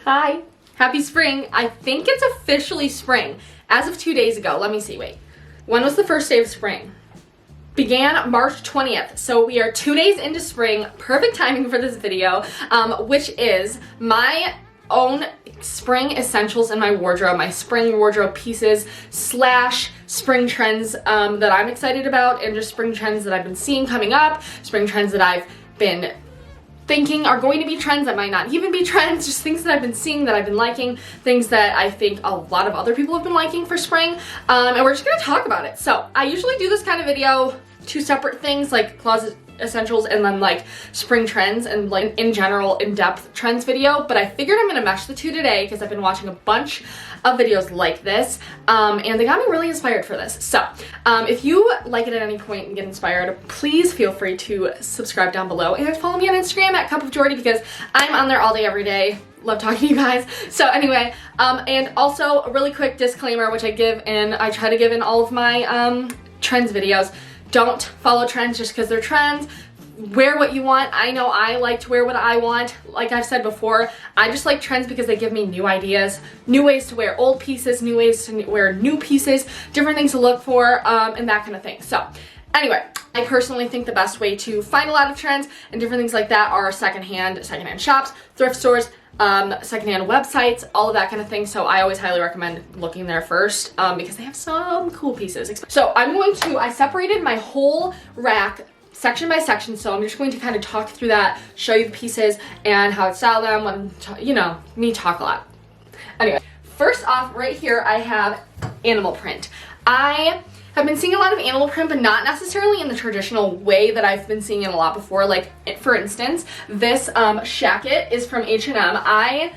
Hi. Happy spring. I think it's officially spring. As of 2 days ago. Let me see, wait. When was the first day of spring? Began March 20th. So we are 2 days into spring. Perfect timing for this video, which is my own spring essentials in my wardrobe, my spring wardrobe pieces slash spring trends that I'm excited about, and just spring trends that I've been seeing coming up, spring trends that I've been thinking are going to be trends that might not even be trends, just things that I've been seeing that I've been liking, things that I think a lot of other people have been liking for spring, and we're just gonna talk about it. So I usually do this kind of video, two separate things, like closet essentials and then like spring trends and like in general in-depth trends video, but I figured I'm gonna mesh the two today because I've been watching a bunch of videos like this, and they got me really inspired for this. So if you like it at any point and get inspired, please feel free to subscribe down below and follow me on Instagram at cupofjordy because I'm on there all day every day. Love talking to you guys. So anyway, and also a really quick disclaimer, which I try to give in all of my trends videos. Don't follow trends just because they're trends. Wear what you want. I know I like to wear what I want. Like I've said before, I just like trends because they give me new ideas, new ways to wear old pieces, new ways to wear new pieces, different things to look for, and that kind of thing. So anyway, I personally think the best way to find a lot of trends and different things like that are secondhand shops, thrift stores, secondhand websites, all of that kind of thing. So I always highly recommend looking there first because they have some cool pieces. So I separated my whole rack section by section, so I'm just going to kind of talk through that, show you the pieces and how I style them, you know, me talk a lot. Anyway, first off, right here I have animal print. I have been seeing a lot of animal print, but not necessarily in the traditional way that I've been seeing it a lot before. Like, for instance, this shacket is from H&M.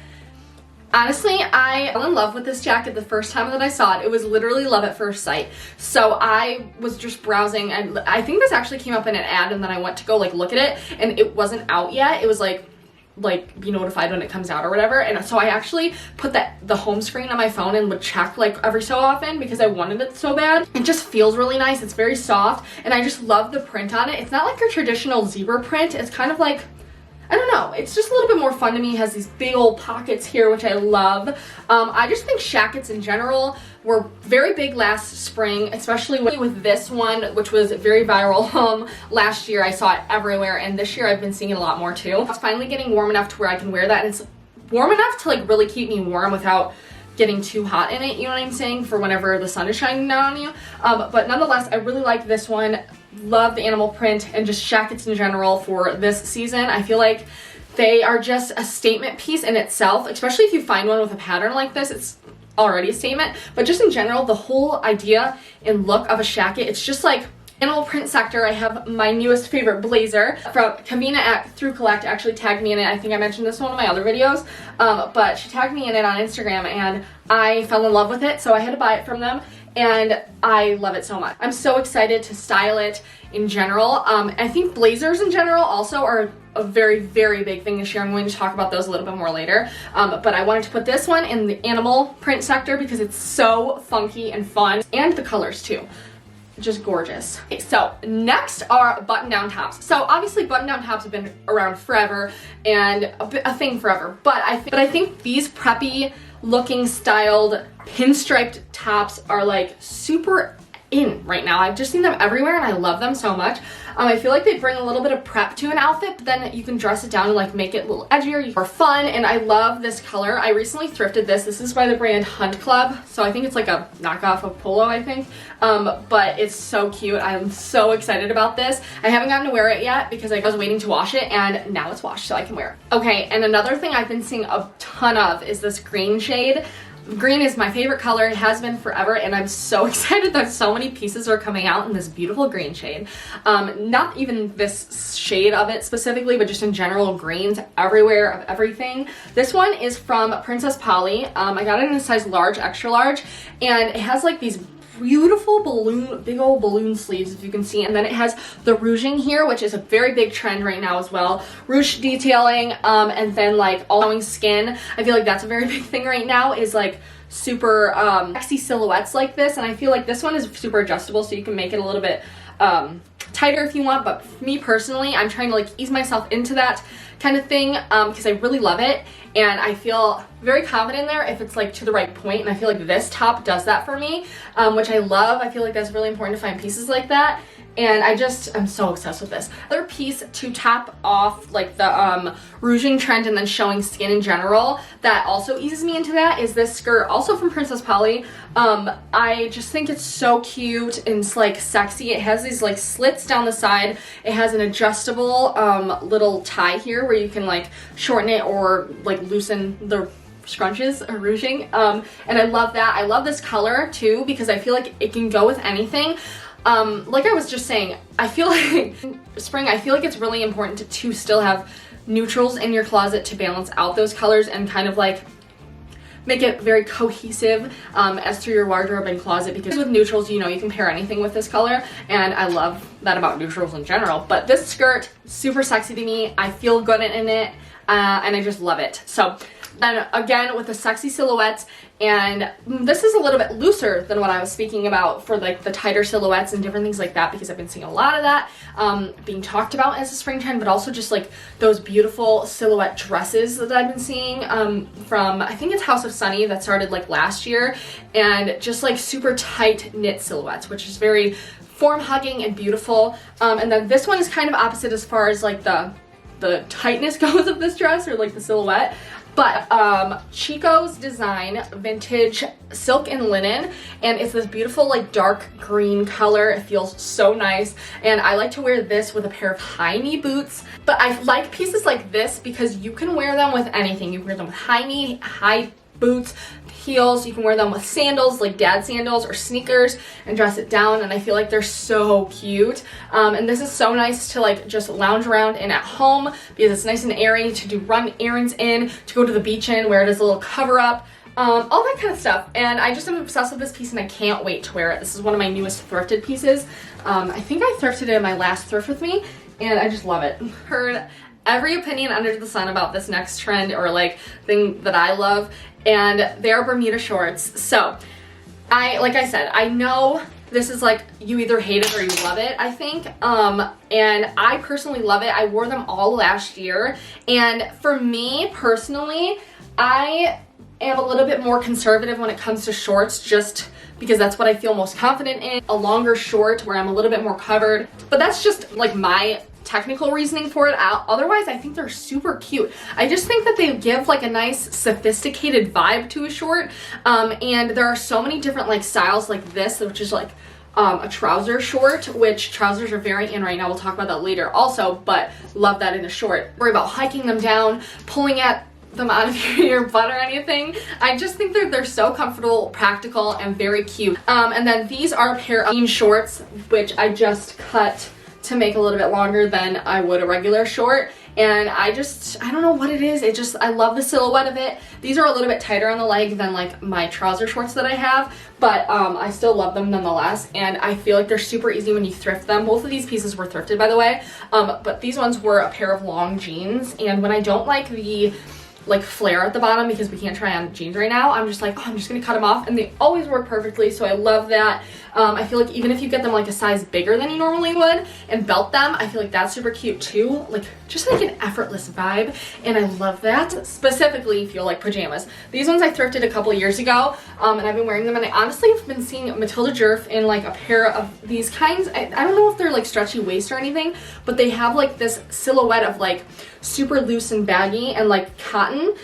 Honestly, I fell in love with this jacket the first time that I saw it. It was literally love at first sight. So I was just browsing, and I think this actually came up in an ad, and then I went to go like look at it, and it wasn't out yet. It was like be notified when it comes out or whatever. And so I actually put the home screen on my phone and would check like every so often because I wanted it so bad. It just feels really nice. It's very soft, and I just love the print on it. It's not like your traditional zebra print. It's kind of like, I don't know, it's just a little bit more fun to me. It has these big old pockets here, which I love. I just think shackets in general were very big last spring, especially with this one, which was very viral last year. I saw it everywhere, and this year I've been seeing it a lot more too. It's finally getting warm enough to where I can wear that, and it's warm enough to like really keep me warm without getting too hot in it, you know what I'm saying, for whenever the sun is shining down on you. But nonetheless, I really like this one. Love the animal print and just shackets in general for this season. I feel like they are just a statement piece in itself, especially if you find one with a pattern like this. It's already a statement, but just in general, the whole idea and look of a shacket, it's just like animal print sector. I have my newest favorite blazer from Kavina at Through Collect actually tagged me in it. I think I mentioned this in one of my other videos, but she tagged me in it on Instagram, and I fell in love with it, so I had to buy it from them, and I love it so much. I'm so excited to style it in general. I think blazers in general also are a very, very big thing this year. I'm going to talk about those a little bit more later, but I wanted to put this one in the animal print sector because it's so funky and fun, and the colors too. Just gorgeous. Okay, so next are button-down tops. So obviously button-down tops have been around forever and a thing forever, but I think these preppy looking styled pinstriped tops are like super in right now. I've just seen them everywhere and I love them so much. I feel like they bring a little bit of prep to an outfit, but then you can dress it down and like make it a little edgier or fun, and I love this color. I recently thrifted this. This is by the brand Hunt Club, so I think it's like a knockoff of Polo, I think, but it's so cute. I'm so excited about this. I haven't gotten to wear it yet because I was waiting to wash it, and now it's washed so I can wear it. Okay, and another thing I've been seeing a ton of is this green shade. Green is my favorite color. It has been forever, and I'm so excited that so many pieces are coming out in this beautiful green shade. Not even this shade of it specifically, but just in general, greens everywhere of everything. This one is from Princess Polly. I got it in a size large, extra large, and it has like these beautiful big old balloon sleeves, if you can see, and then it has the ruching here, which is a very big trend right now as well. Ruche detailing, and then like all showing skin. I feel like that's a very big thing right now, is like super sexy silhouettes like this, and I feel like this one is super adjustable, so you can make it a little bit tighter if you want, but for me personally, I'm trying to like ease myself into that kind of thing because I really love it, and I feel very confident there if it's like to the right point, and I feel like this top does that for me, which I love. I feel like that's really important to find pieces like that, and I'm so obsessed with this. Other piece to top off like the rouging trend and then showing skin in general that also eases me into that is this skirt, also from Princess Polly. I just think it's so cute and it's like sexy. It has these like slits down the side. It has an adjustable little tie here where you can like shorten it or like loosen the scrunches or rouging, and I love that. I love this color too because I feel like it can go with anything. Like I was just saying, I feel like spring, I feel like it's really important to still have neutrals in your closet to balance out those colors and kind of like make it very cohesive as through your wardrobe and closet, because with neutrals, you know, you can pair anything with this color, and I love that about neutrals in general. But this skirt, super sexy to me. I feel good in it, and I just love it. So then again, with the sexy silhouettes, and this is a little bit looser than what I was speaking about for like the tighter silhouettes and different things like that, because I've been seeing a lot of that being talked about as a spring trend, but also just like those beautiful silhouette dresses that I've been seeing from, I think it's House of Sunny, that started like last year, and just like super tight knit silhouettes, which is very form hugging and beautiful. And then this one is kind of opposite as far as like the tightness goes of this dress, or like the silhouette. But Chico's design, vintage silk and linen, and it's this beautiful like dark green color. It feels so nice, and I like to wear this with a pair of high knee boots. But I like pieces like this because you can wear them with anything. You can wear them with high knee, high boots, heels. You can wear them with sandals, like dad sandals or sneakers, and dress it down, and I feel like they're so cute. And this is so nice to like just lounge around in at home because it's nice and airy, to run errands in, to go to the beach in, wear it as a little cover up, all that kind of stuff. And I just am obsessed with this piece, and I can't wait to wear it. This is one of my newest thrifted pieces. I think I thrifted it in my last thrift with me, and I just love it. Heard every opinion under the sun about this next trend or like thing that I love, and they are Bermuda shorts. So like I said, I know this is like you either hate it or you love it, I think, and I personally love it. I wore them all last year, and for me personally, I am a little bit more conservative when it comes to shorts, just because that's what I feel most confident in. A longer short where I'm a little bit more covered, but that's just like my technical reasoning for it. Otherwise, I think they're super cute. I just think that they give like a nice sophisticated vibe to a short, and there are so many different like styles like this, which is like a trouser short, which trousers are very in right now. We'll talk about that later also, but love that in a short. Worry about hiking them down, pulling at them out of your butt or anything. I just think they're so comfortable, practical, and very cute. And then these are a pair of jean shorts, which I just cut to make a little bit longer than I would a regular short, and I don't know what it is. I love the silhouette of it. These are a little bit tighter on the leg than like my trouser shorts that I have, but I still love them nonetheless, and I feel like they're super easy when you thrift them. Both of these pieces were thrifted, by the way, but these ones were a pair of long jeans, and when I don't like the like flare at the bottom because we can't try on jeans right now, I'm just like, oh, I'm just gonna cut them off, and they always work perfectly, so I love that. I feel like even if you get them like a size bigger than you normally would and belt them, I feel like that's super cute too, like just like an effortless vibe, and I love that. Specifically if you like pajamas. These ones I thrifted a couple years ago, and I've been wearing them, and I honestly have been seeing Matilda Djerf in like a pair of these kinds. I don't know if they're like stretchy waist or anything, but they have like this silhouette of like super loose and baggy and like cotton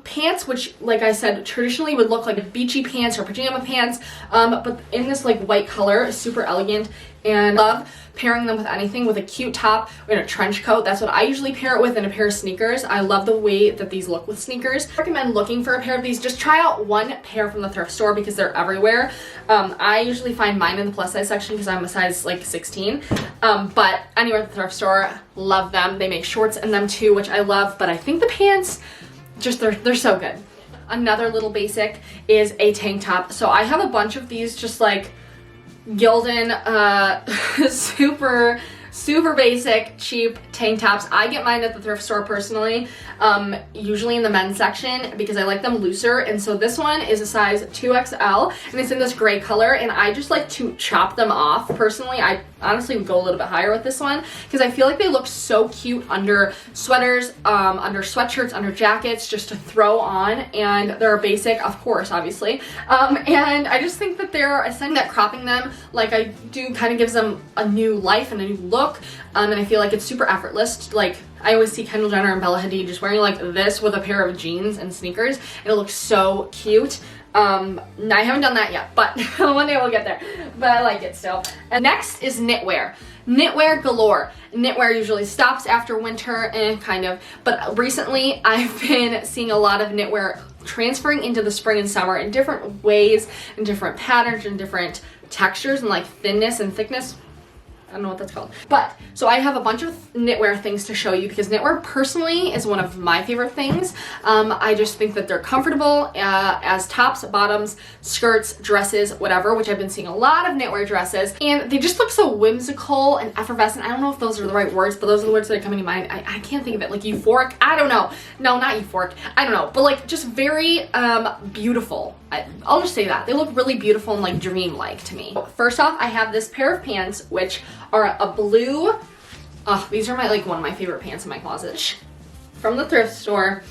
pants, which like I said traditionally would look like beachy pants or pajama pants, but in this like white color, super elegant, and love pairing them with anything, with a cute top and a trench coat. That's what I usually pair it with, and a pair of sneakers. I love the way that these look with sneakers. I recommend looking for a pair of these. Just try out one pair from the thrift store because they're everywhere. I usually find mine in the plus size section because I'm a size like 16, but anywhere at the thrift store, love them. They make shorts in them too, which I love, but I think the pants, just they're so good. Another little basic is a tank top. So I have a bunch of these just like Gildan super super basic, cheap tank tops. I get mine at the thrift store personally, usually in the men's section because I like them looser. And so this one is a size 2XL and it's in this gray color, and I just like to chop them off personally. I honestly would go a little bit higher with this one because I feel like they look so cute under sweaters, under sweatshirts, under jackets, just to throw on, and they're basic, of course, obviously. And I just think that they're essentially that cropping them like I do kind of gives them a new life and a new look, and I feel like it's super effortless. Like I always see Kendall Jenner and Bella Hadid just wearing like this with a pair of jeans and sneakers, and it looks so cute. I haven't done that yet, but one day we'll get there, but I like it still. And next is knitwear. Knitwear galore. Knitwear usually stops after winter, and kind of, but recently I've been seeing a lot of knitwear transferring into the spring and summer in different ways, in different patterns, and different textures, and like thinness and thickness. I don't know what that's called. But, so I have a bunch of knitwear things to show you because knitwear personally is one of my favorite things. I just think that they're comfortable as tops, bottoms, skirts, dresses, whatever, which I've been seeing a lot of knitwear dresses, and they just look so whimsical and effervescent. I don't know if those are the right words, but those are the words that are coming to mind. I can't think of it. Like euphoric? I don't know. No, not euphoric. I don't know. But like just very beautiful. I'll just say that. They look really beautiful and like dreamlike to me. First off, I have this pair of pants, which are a blue, these are one of my favorite pants in my closet. From the thrift store,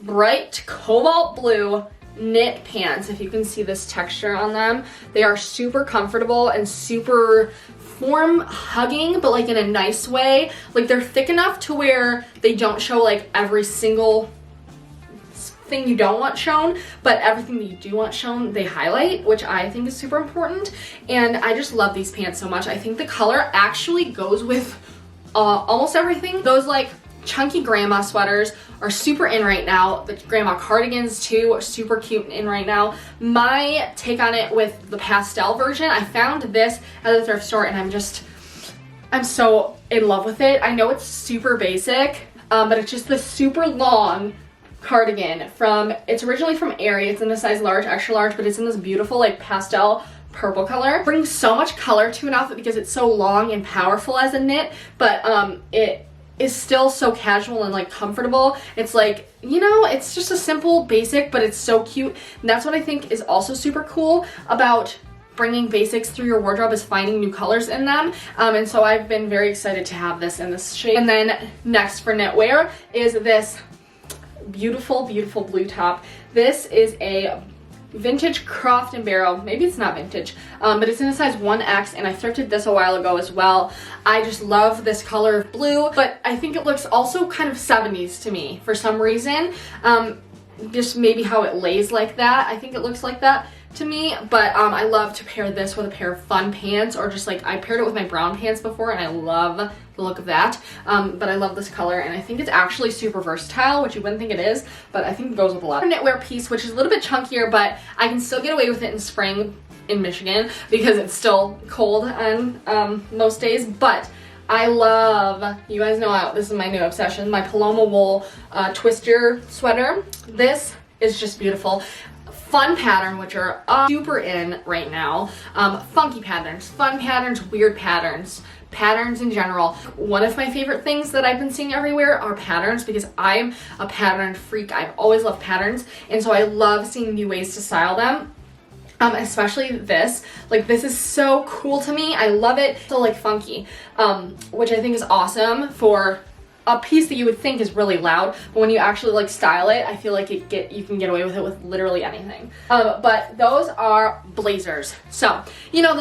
bright cobalt blue knit pants. If you can see this texture on them, they are super comfortable and super form hugging, but like in a nice way. Like they're thick enough to where they don't show like every single thing you don't want shown, but everything that you do want shown they highlight, which I think is super important. And I just love these pants so much. I think the color actually goes with almost everything. Those like chunky grandma sweaters are super in right now. The grandma cardigans too are super cute and in right now. My take on it with the pastel version, I found this at the thrift store and I'm so in love with it. I know it's super basic, but it's just this super long cardigan it's originally from Aerie. It's in a size large, extra large, but it's in this beautiful like pastel purple color. Brings so much color to an outfit because it's so long and powerful as a knit, but it is still so casual and like comfortable. It's like, you know, it's just a simple basic, but it's so cute. And that's what I think is also super cool about bringing basics through your wardrobe, is finding new colors in them. And so I've been very excited to have this in this shade. And then next for knitwear is this beautiful blue top. This is a vintage Croft and Barrow. Maybe it's not vintage, but it's in a size 1X, and I thrifted this a while ago as well. I just love this color of blue, but I think it looks also kind of 70s to me for some reason. Just maybe how it lays like that. I think it looks like that to me, but I love to pair this with a pair of fun pants, or just like I paired it with my brown pants before and I love the look of that. But I love this color, and I think it's actually super versatile, which you wouldn't think it is, but I think it goes with a lot. A knitwear piece, which is a little bit chunkier, but I can still get away with it in spring in Michigan because it's still cold on most days. But I love, you guys know this is my new obsession, my Paloma wool twister sweater. This is just beautiful. Fun pattern, which are super in right now. Funky patterns, fun patterns, weird patterns, patterns in general. One of my favorite things that I've been seeing everywhere are patterns, because I'm a pattern freak. I've always loved patterns, and so I love seeing new ways to style them. Especially this. Like, this is so cool to me. I love it. So like funky, which I think is awesome for a piece that you would think is really loud, but when you actually like style it, I feel like you can get away with it with literally anything. But those are blazers. So, you know,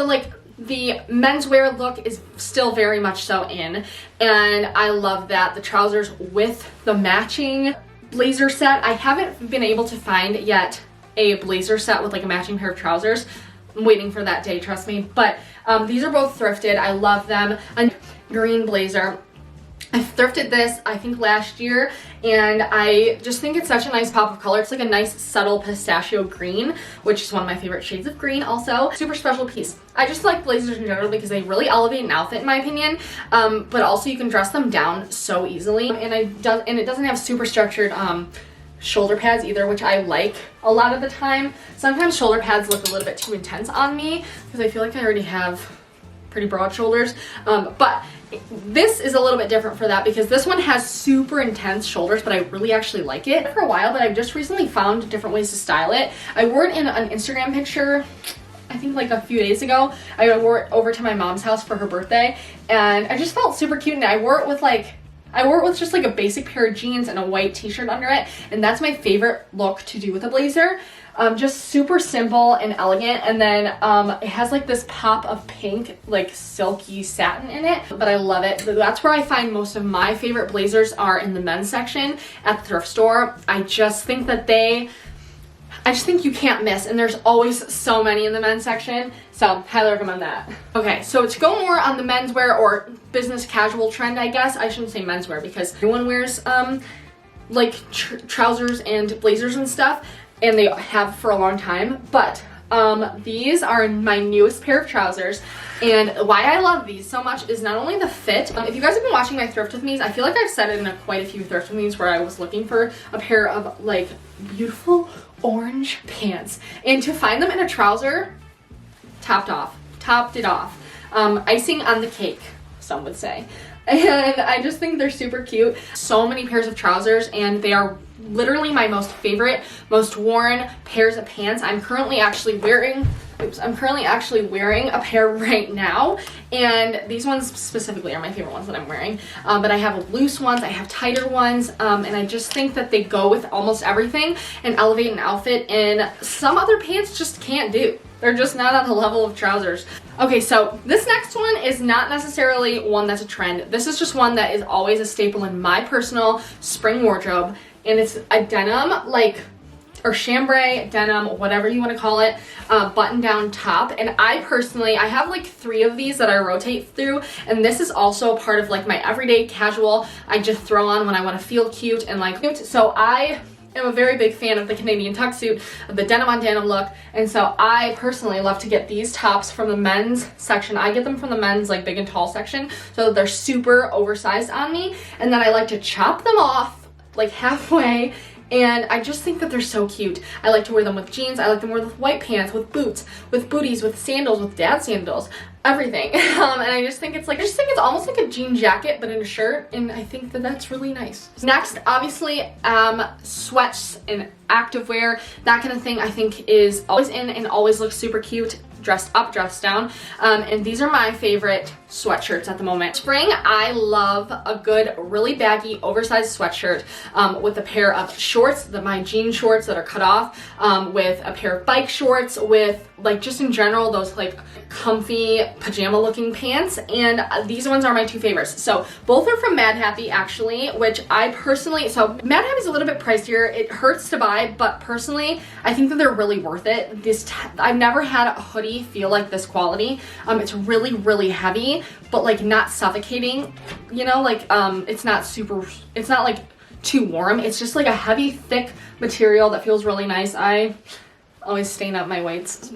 the menswear look is still very much so in, and I love that. The trousers with the matching blazer set. I haven't been able to find yet a blazer set with like a matching pair of trousers. I'm waiting for that day, trust me. But these are both thrifted. I love them. A green blazer. I thrifted this, I think, last year, and I just think it's such a nice pop of color. It's like a nice subtle pistachio green, which is one of my favorite shades of green also. Super special piece. I just like blazers in general because they really elevate an outfit in my opinion, but also you can dress them down so easily, and it doesn't have super structured shoulder pads either, which I like a lot of the time. Sometimes shoulder pads look a little bit too intense on me because I feel like I already have pretty broad shoulders, but this is a little bit different for that because this one has super intense shoulders, but I really actually like it for a while, but I've just recently found different ways to style it. I wore it in an Instagram picture, I think like a few days ago. I wore it over to my mom's house for her birthday, and I just felt super cute, and I wore it with just like a basic pair of jeans and a white t-shirt under it, and that's my favorite look to do with a blazer. Just super simple and elegant, and then it has like this pop of pink, like silky satin in it, but I love it. That's where I find most of my favorite blazers are, in the men's section at the thrift store. I just think you can't miss, and there's always so many in the men's section, so highly recommend that. Okay, so to go more on the menswear or business casual trend, I guess, I shouldn't say menswear because everyone wears like trousers and blazers and stuff, and they have for a long time, but these are my newest pair of trousers, and why I love these so much is not only the fit. If you guys have been watching my thrift with me's, I feel like I've said it in quite a few thrift with me's where I was looking for a pair of like beautiful orange pants, and to find them in a trouser, topped it off. Icing on the cake, some would say. And I just think they're super cute. So many pairs of trousers, and they are literally my most favorite, most worn pairs of pants. I'm currently actually wearing a pair right now, and these ones specifically are my favorite ones that I'm wearing. But I have loose ones, I have tighter ones, and I just think that they go with almost everything and elevate an outfit, and some other pants just can't do. They're just not on the level of trousers. Okay, so this next one is not necessarily one that's a trend. This is just one that is always a staple in my personal spring wardrobe, and it's a denim, or chambray denim, whatever you want to call it, button down top. And I have like 3 of these that I rotate through, and this is also part of like my everyday casual I just throw on when I want to feel cute and like cute. So I am a very big fan of the Canadian tuck suit, of the denim on denim look, and so I personally love to get these tops from the men's section. I get them from the men's like big and tall section, so that they're super oversized on me, and then I like to chop them off like halfway, and I just think that they're so cute. I like to wear them with jeans, I like to wear them with white pants, with boots, with booties, with sandals, with dad sandals, everything. And I just think it's almost like a jean jacket but in a shirt, and I think that that's really nice. Next, obviously, sweats and activewear, that kind of thing I think is always in and always looks super cute, dressed up, dressed down, and these are my favorite sweatshirts at the moment. Spring, I love a good, really baggy, oversized sweatshirt with a pair of shorts, my jean shorts that are cut off, with a pair of bike shorts, with like just in general those like comfy pajama looking pants, and these ones are my 2 favorites. So both are from Mad Happy actually, which I personally, so Mad Happy's a little bit pricier, it hurts to buy, but personally I think that they're really worth it. I've never had a hoodie feel like this quality. It's really, really heavy, but like not suffocating, you know, like it's not like too warm. It's just like a heavy, thick material that feels really nice. I always stain up my whites.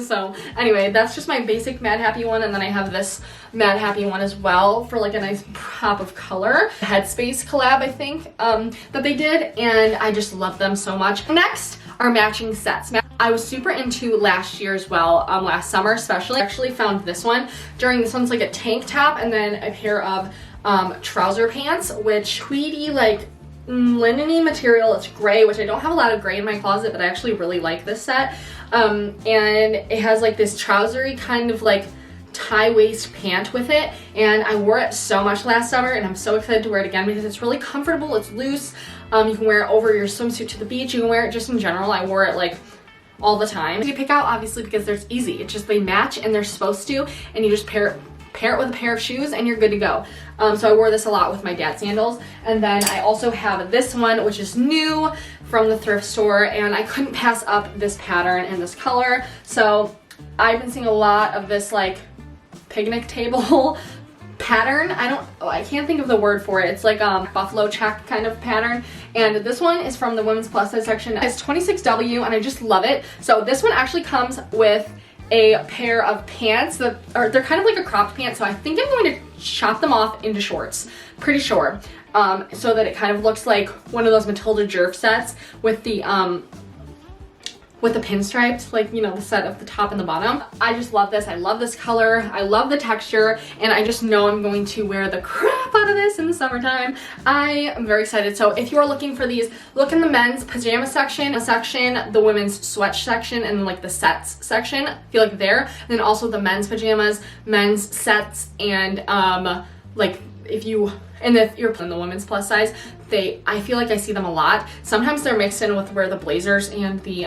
So anyway, that's just my basic Mad Happy one, and then I have this Mad Happy one as well for like a nice pop of color. Headspace collab, I think, that they did, and I just love them so much. Next are matching sets. I was super into last year as well, last summer especially. I actually found this one. This one's like a tank top and then a pair of trouser pants, which tweedy like linen-y material. It's gray, which I don't have a lot of gray in my closet, but I actually really like this set. And it has like this trousery kind of like tie waist pant with it, and I wore it so much last summer, and I'm so excited to wear it again because it's really comfortable, it's loose. You can wear it over your swimsuit to the beach, you can wear it just in general. I wore it like all the time. You pick out obviously because they're easy. It's just they match and they're supposed to, and you just pair it with a pair of shoes and you're good to go. So I wore this a lot with my dad sandals. And then I also have this one, which is new from the thrift store, and I couldn't pass up this pattern and this color. So I've been seeing a lot of this like picnic table pattern. I can't think of the word for it. It's like buffalo check kind of pattern, and this one is from the women's plus size section. It's 26W, and I just love it. So this one actually comes with a pair of pants that are, they're kind of like a cropped pant, so I think I'm going to chop them off into shorts, pretty sure, so that it kind of looks like one of those Matilda djerf sets with the with the pinstripes, like, you know, the set of the top and the bottom. I just love this. I love this color. I love the texture, and I just know I'm going to wear the crap out of this in the summertime. I am very excited. So if you are looking for these, look in the men's pajama section, the women's sweat section, and then like the sets section. I feel like there. And then also the men's pajamas, men's sets, and like if you're in the women's plus size, I feel like I see them a lot. Sometimes they're mixed in with where the blazers and the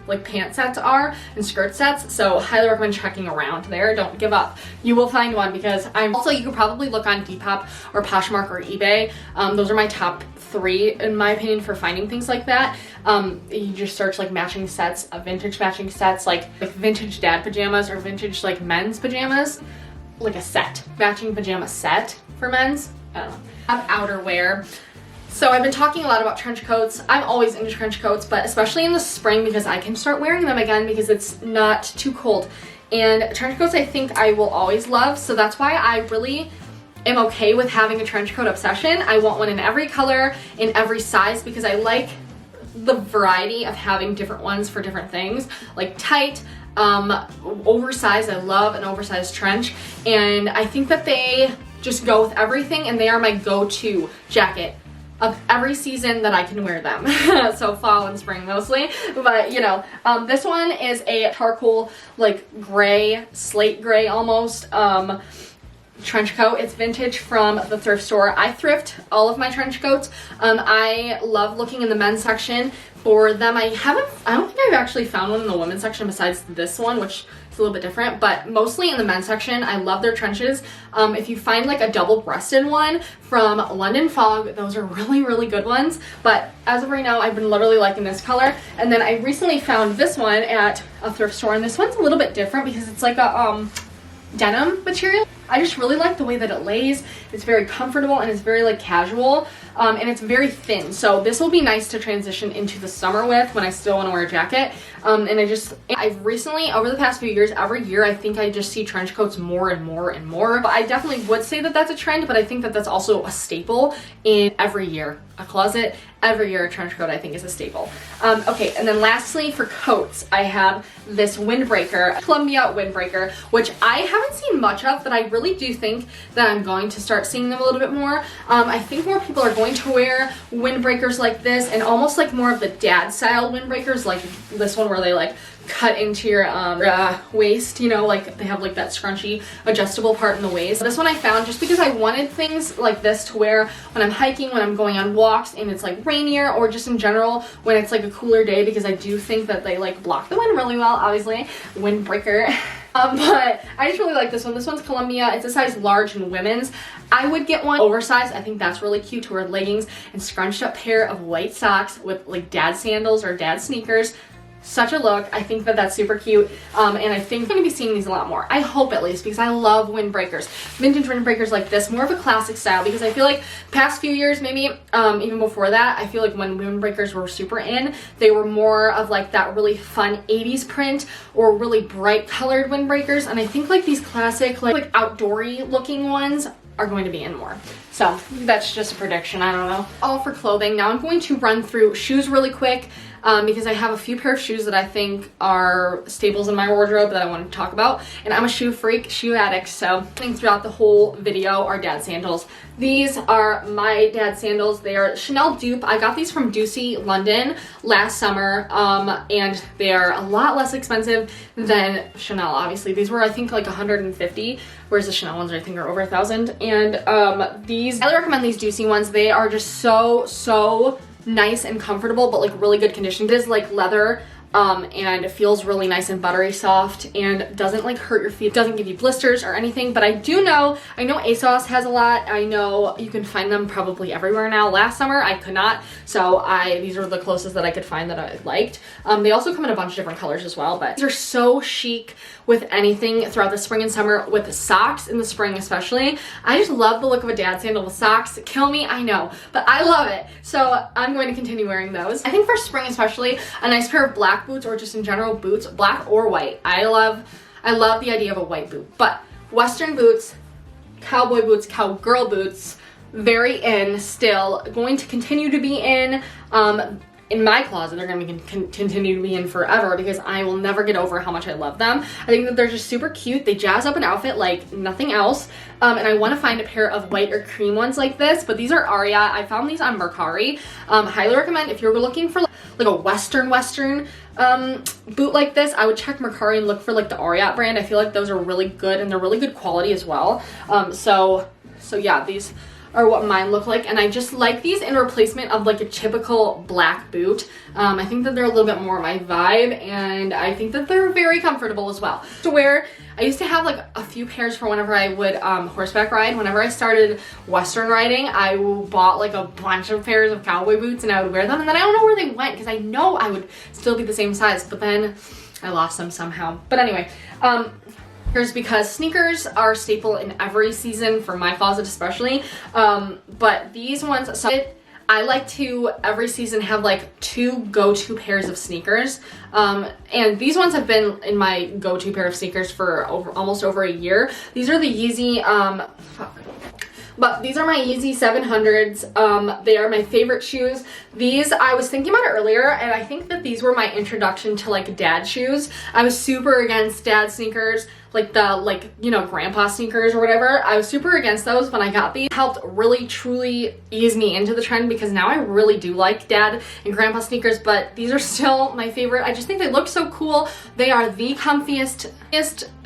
like pant sets are and skirt sets, so highly recommend checking around there. Don't give up. You will find one, because you could probably look on Depop or Poshmark or eBay. Those are my top 3 in my opinion for finding things like that. You just search like matching sets, vintage matching sets, like vintage dad pajamas or vintage like men's pajamas, like a set, matching pajama set for men's. I don't know. I have outerwear. So I've been talking a lot about trench coats. I'm always into trench coats, but especially in the spring, because I can start wearing them again because it's not too cold. And trench coats I think I will always love, so that's why I really am okay with having a trench coat obsession. I want one in every color, in every size, because I like the variety of having different ones for different things, like tight, oversized. I love an oversized trench, and I think that they just go with everything, and they are my go-to jacket of every season that I can wear them. So fall and spring mostly, but you know, this one is a charcoal, like gray, slate gray almost, trench coat. It's vintage from the thrift store. I thrift all of my trench coats. I love looking in the men's section for them. I don't think I've actually found one in the women's section besides this one, which is a little bit different, but mostly in the men's section. I love their trenches. If you find like a double-breasted one from London Fog, those are really, really good ones. But as of right now, I've been literally liking this color. And then I recently found this one at a thrift store, and this one's a little bit different because it's like a denim material. I just really like the way that it lays. It's very comfortable and it's very like casual, and it's very thin. So this will be nice to transition into the summer with when I still want to wear a jacket. And I've recently, over the past few years, every year I think I just see trench coats more and more and more. But I definitely would say that that's a trend, but I think that that's also a staple in every year. A closet, every year a trench coat I think is a staple. Okay, and then lastly for coats, I have this windbreaker, Columbia windbreaker, which I haven't seen much of, but I really do think that I'm going to start seeing them a little bit more. I think more people are going to wear windbreakers like this, and almost like more of the dad style windbreakers, like this one where they like cut into your waist, you know, like they have like that scrunchy adjustable part in the waist. This one I found just because I wanted things like this to wear when I'm hiking, when I'm going on walks and it's like rainier, or just in general when it's like a cooler day, because I do think that they like block the wind really well, obviously, windbreaker. But I just really like this one. This one's Columbia. It's a size large in women's. I would get one oversized. I think that's really cute to wear leggings and scrunched up pair of white socks with like dad sandals or dad sneakers. Such a look. I think that that's super cute, and I think I'm going to be seeing these a lot more. I hope, at least, because I love windbreakers. Vintage windbreakers like this, more of a classic style, because I feel like past few years, maybe even before that, I feel like when windbreakers were super in, they were more of like that really fun 80s print or really bright colored windbreakers, and I think like these classic like outdoory looking ones are going to be in more. So that's just a prediction. I don't know. All for clothing. Now I'm going to run through shoes really quick, because I have a few pair of shoes that I think are staples in my wardrobe that I want to talk about. And I'm a shoe freak, shoe addict, so throughout the whole video are dad sandals. These are my dad sandals. They are Chanel dupe. I got these from Ducey, London last summer, and they are a lot less expensive than Chanel, obviously. These were, I think, like 150, whereas the Chanel ones I think are over 1,000. And I highly recommend these Ducey ones. They are just so nice and comfortable, but like really good condition. It is like leather, and it feels really nice and buttery soft and doesn't like hurt your feet, doesn't give you blisters or anything. But I know ASOS has a lot. I know you can find them probably everywhere now. Last summer I could not, so these are the closest that I could find that I liked. They also come in a bunch of different colors as well, but these are so chic with anything throughout the spring and summer, with socks in the spring especially. I just love the look of a dad sandal with socks. Kill me, I know, but I love it, so I'm going to continue wearing those. I think for spring especially, a nice pair of black boots, or just in general boots, black or white. I love the idea of a white boot, but Western boots, cowboy boots, cowgirl boots, very in still, going to continue to be in. in my closet, they're gonna continue to be in forever because I will never get over how much I love them. I think that they're just super cute. They jazz up an outfit like nothing else. And I want to find a pair of white or cream ones like this, but these are Aria. I found these on Mercari. Highly recommend if you're looking for like a Western boot like this. I would check Mercari and look for like the Aria brand. I feel like those are really good and they're really good quality as well. So yeah, these are what mine look like, and I just like these in replacement of like a typical black boot. I think that they're a little bit more my vibe, and I think that they're very comfortable as well to wear. I used to have like a few pairs for whenever I would horseback ride. Whenever I started Western riding, I bought like a bunch of pairs of cowboy boots and I would wear them, and then I don't know where they went because I know I would still be the same size, but then I lost them somehow. But anyway, here's because sneakers are a staple in every season for my closet especially, but these ones, so I like to every season have like 2 go-to pairs of sneakers, and these ones have been in my go-to pair of sneakers for almost over a year. These are the Yeezy, but these are my Yeezy 700s. They are my favorite shoes. These, I was thinking about it earlier, and I think that these were my introduction to like dad shoes. I was super against dad sneakers, like the, you know, grandpa sneakers or whatever. I was super against those when I got these. Helped really truly ease me into the trend because now I really do like dad and grandpa sneakers, but these are still my favorite. I just think they look so cool. They are the comfiest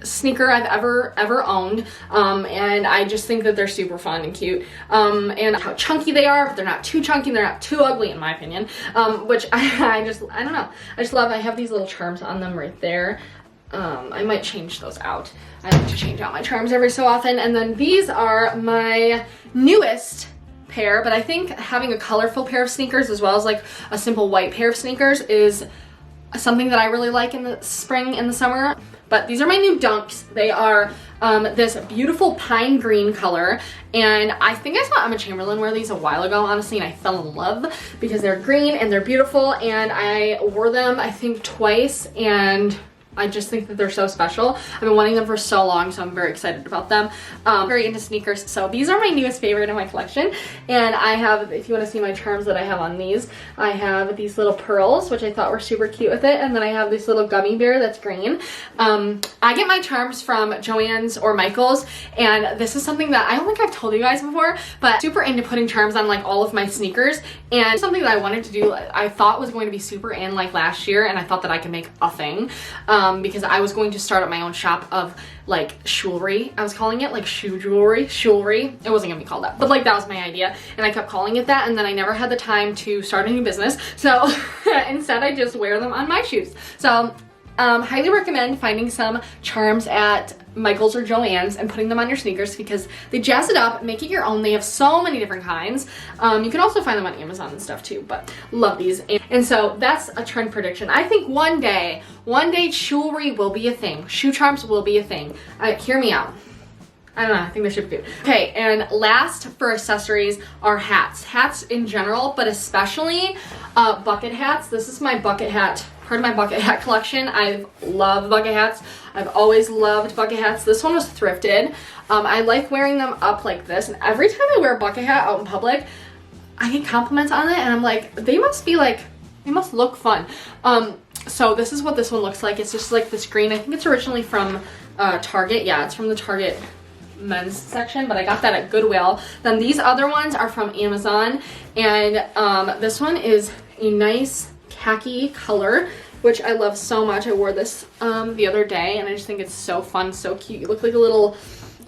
sneaker I've ever owned, and I just think that they're super fun and cute, and how chunky they are, but they're not too chunky, they're not too ugly in my opinion, which I don't know, I just love. I have these little charms on them right there. I might change those out. I like to change out my charms every so often. And then these are my newest pair, but I think having a colorful pair of sneakers as well as like a simple white pair of sneakers is something that I really like in the spring and the summer. But these are my new Dunks. They are this beautiful pine green color, and I think I saw Emma Chamberlain wear these a while ago, honestly, and I fell in love because they're green and they're beautiful, and I wore them I think twice, and I just think that they're so special. I've been wanting them for so long, so I'm very excited about them. Very into sneakers, so these are my newest favorite in my collection. And I have, if you want to see my charms that I have on these, I have these little pearls, which I thought were super cute with it, and then I have this little gummy bear that's green. I get my charms from Joann's or Michael's, and this is something that I don't think I've told you guys before, but super into putting charms on like all of my sneakers, and something that I wanted to do, I thought was going to be super in like last year, and I thought that I could make a thing. Because I was going to start up my own shop of like jewelry. I was calling it like shoe jewelry. It wasn't gonna be called that, but like that was my idea, and I kept calling it that, and then I never had the time to start a new business, so instead I just wear them on my shoes. So highly recommend finding some charms at Michael's or Joann's and putting them on your sneakers because they jazz it up, make it your own. They have so many different kinds. You can also find them on Amazon and stuff too, but love these. And so that's a trend prediction. I think one day jewelry will be a thing. Shoe charms will be a thing. Hear me out. I don't know, I think they should be cute. Okay, and last for accessories are hats. Hats in general, but especially bucket hats. This is my bucket hat, part of my bucket hat collection. I love bucket hats. I've always loved bucket hats. This one was thrifted. I like wearing them up like this, and every time I wear a bucket hat out in public, I get compliments on it, and I'm like, they must look fun. So this is what this one looks like. It's just like this green. I think it's originally from Target. Yeah, it's from the Target men's section, but I got that at Goodwill. Then these other ones are from Amazon, and this one is a nice khaki color, which I love so much. I wore this the other day, and I just think it's so fun, so cute. You look like a little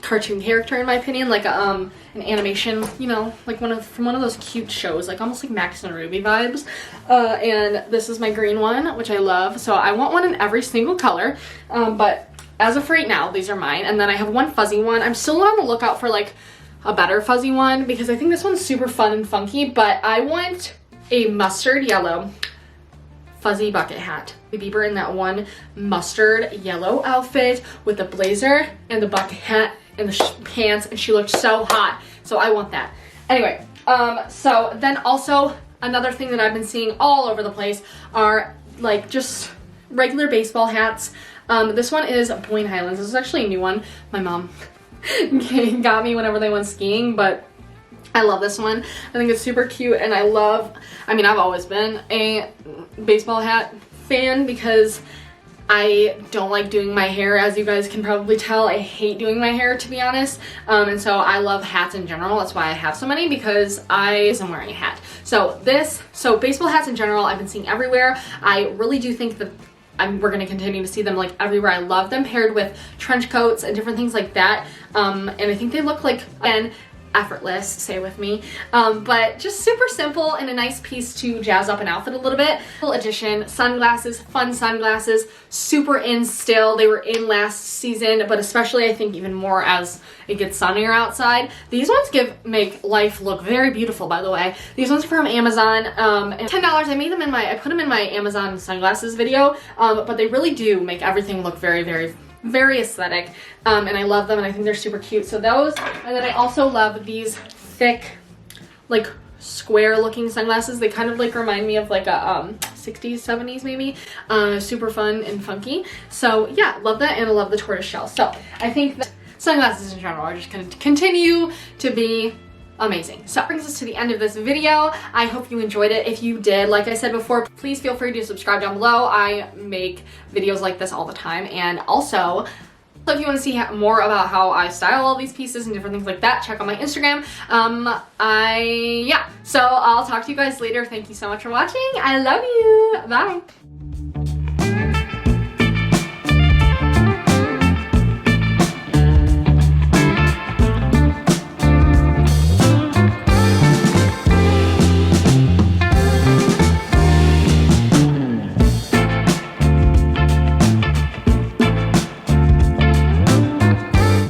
cartoon character in my opinion, like an animation, you know, like from one of those cute shows, like almost like Max and Ruby vibes. And this is my green one, which I love. So I want one in every single color, but as of right now, these are mine. And then I have one fuzzy one. I'm still on the lookout for like a better fuzzy one because I think this one's super fun and funky, but I want a mustard yellow fuzzy bucket hat. Bieber in that one mustard yellow outfit with the blazer and the bucket hat and the pants, and she looked so hot. So I want that. Anyway, so then also another thing that I've been seeing all over the place are like just regular baseball hats. This one is Boyne Highlands. This is actually a new one. My mom got me whenever they went skiing, but I love this one. I think it's super cute, and I've always been a baseball hat fan because I don't like doing my hair, as you guys can probably tell. I hate doing my hair, to be honest. And so I love hats in general. That's why I have so many, because I am wearing a hat. So baseball hats in general, I've been seeing everywhere. I really do think that we're going to continue to see them like everywhere. I love them paired with trench coats and different things like that. And I think they look like, again, effortless, say with me, but just super simple and a nice piece to jazz up an outfit a little bit. Full edition sunglasses, fun sunglasses, super in still. They were in last season, but especially I think even more as it gets sunnier outside. These ones make life look very beautiful, by the way. These ones are from Amazon, and $10. I put them in my Amazon sunglasses video, but they really do make everything look very, very, very aesthetic, and I love them, and I think they're super cute. So those, and then I also love these thick, like square looking sunglasses. They kind of like remind me of like a 60s, 70s maybe. Super fun and funky. So yeah, love that, and I love the tortoise shell. So I think that sunglasses in general are just going to continue to be amazing. So that brings us to the end of this video. I hope you enjoyed it. If you did, like I said before, please feel free to subscribe down below. I make videos like this all the time. And also, if you want to see more about how I style all these pieces and different things like that, check out my Instagram. So I'll talk to you guys later. Thank you so much for watching. I love you. Bye.